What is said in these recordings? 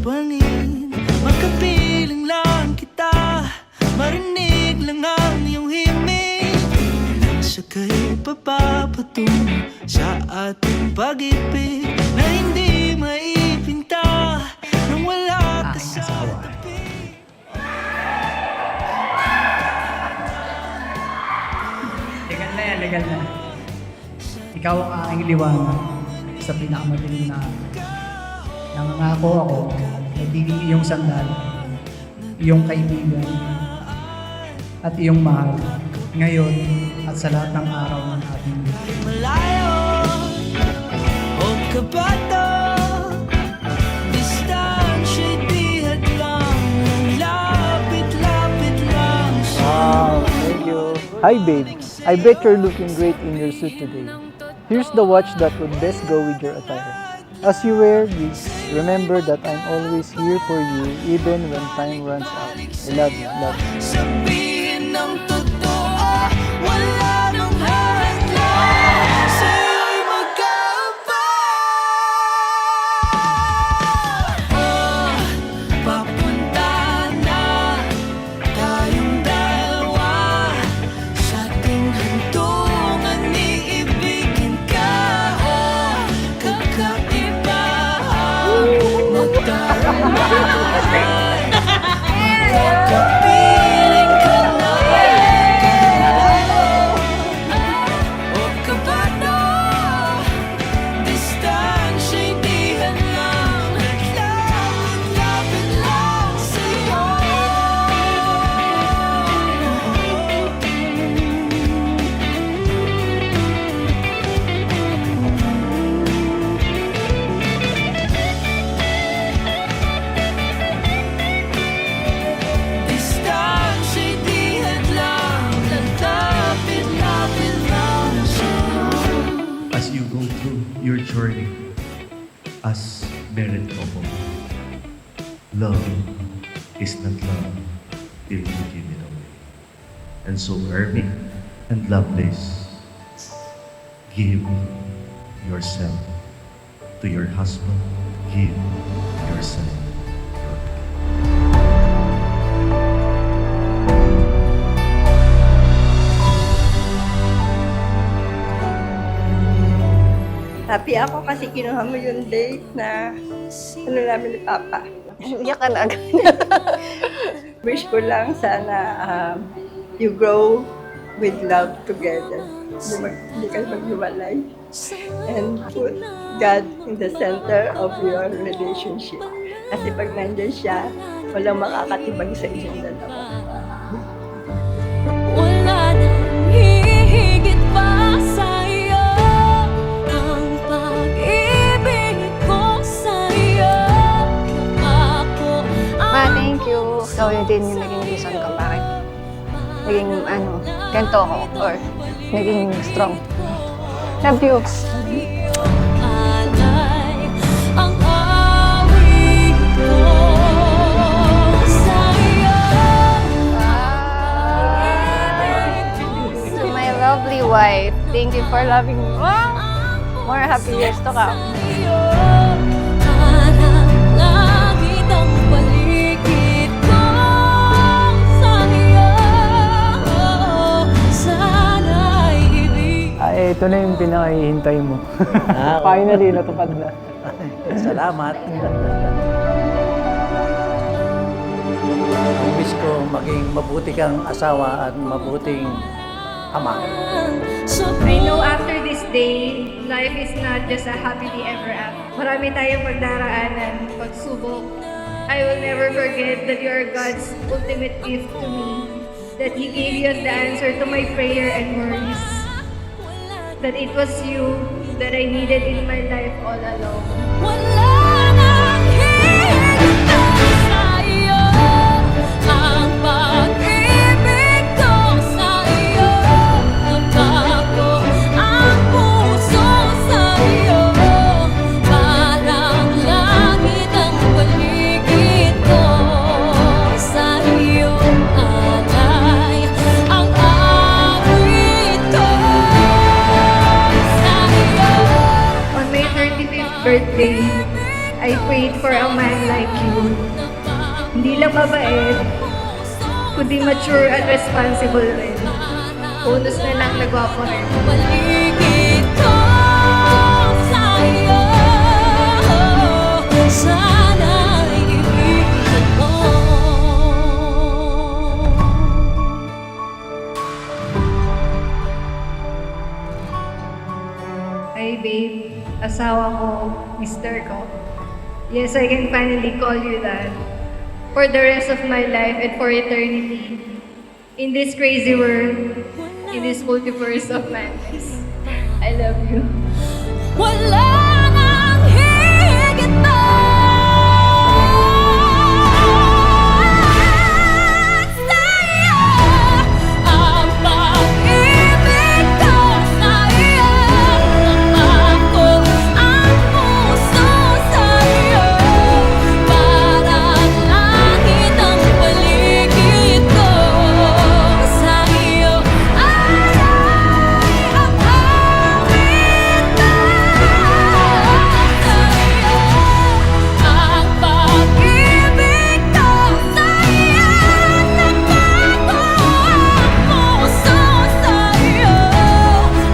bangin. Makapiling lang kita, marinig lang ang iyong himig. Sakay papapatungo sa ating pag-ibig na hindi maipinta nang wala ka sa tabi. Legal na yan, legal na. Ikaw ang aking liwanag sa pinakamadilim na araw. Nangangako ako na magiging iyong sandal, iyong kaibigan, at iyong mahal ngayon at sa lahat ng araw ng ating buhay. Malayo o kabato, distansya'y di hadlang, lapit-lapit lang siya. Wow, thank you. Hi babe, I bet you're looking great in your suit today. Here's the watch that would best go with your attire. As you wear this, remember that I'm always here for you even when time runs out. I love you, love you. Sabihin ng totoo, wala nang hadlang, sa'yo'y magkabay. Oh, papunta na tayong dalawa sa ating hantungan, iibigin ka. Oh, kakaiba ang magdarama. Magkakapiling ka na, o kabado, distansya'y di hadlang, lapit-lapit lang sa'yo. Distansya'y di hadlang, lapit-lapit lang sa'yo. As you go through your journey as married couple, love is not love till you give it away. And so Ermi and Lovelace, give yourself to your husband, give yourself. Happy ako kasi kinuha mo yung date na ano namin ni Papa. Iyak ka na agad. Wish ko lang sana you grow with love together. Hindi kayo maghiwalay. And put God in the center of your relationship. Kasi pag nandyan siya, walang makakatibag sa inyong dalawa. Wala nang hihigit pa sa'yo, ang pag-ibig ko sa'yo. Ako Ma, thank you. Ikaw yun din yung naging reason kung bakit naging ganito ako or naging strong. Love you. alay, ang awit ko sa'yo. To my lovely wife, thank you for loving me. More happy years to come. Parang langit ang paligid ko sa'yo. Sana'y ibig. Ay, ito na yung pinakahihintay mo. Finally, natupad na. Salamat. Ang wish ko maging mabuti kang asawa at mabuting ama. I know after this day, life is not just a happily ever after. Marami tayong pagdaraanan, pagsubok. I will never forget that you are God's ultimate gift to me. That He gave you as the answer to my prayer and worries. That it was you that I needed in my life all along. Wala nang higit pa sa'yo, ang pag-ibig ko sa'yo. Napako ang puso sa'yo, parang langit ang paligid ko sa'yo. Alay ang awit ko sa'yo. On my 35th birthday, I prayed for a man like you. Hindi lang mabait, kundi mature at responsible rin. Bonus na lang nagwapo rin. Paligid ko sa'yo. Sana'y ibigin mo. Hi babe, asawa ko, mister ko. Yes, I can finally call you that. For the rest of my life and for eternity. In this crazy world, in this multiverse of madness. I love you. Wala nang higit pa sa'yo. Ang pag-ibig ko sa'yo. Napako ang puso sa'yo. Parang langit ang paligid ko sa'yo. Ay, ang awit na sa'yo. Ang pag-ibig ko sa'yo. Napako ang puso sa'yo.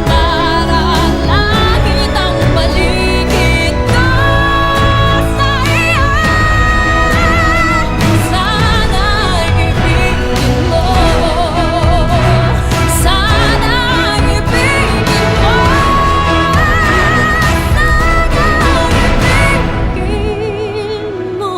Parang langit ang paligid ko sa'yo. Sana'y ibigin mo. Sana'y ibigin mo. Sana'y ibigin mo.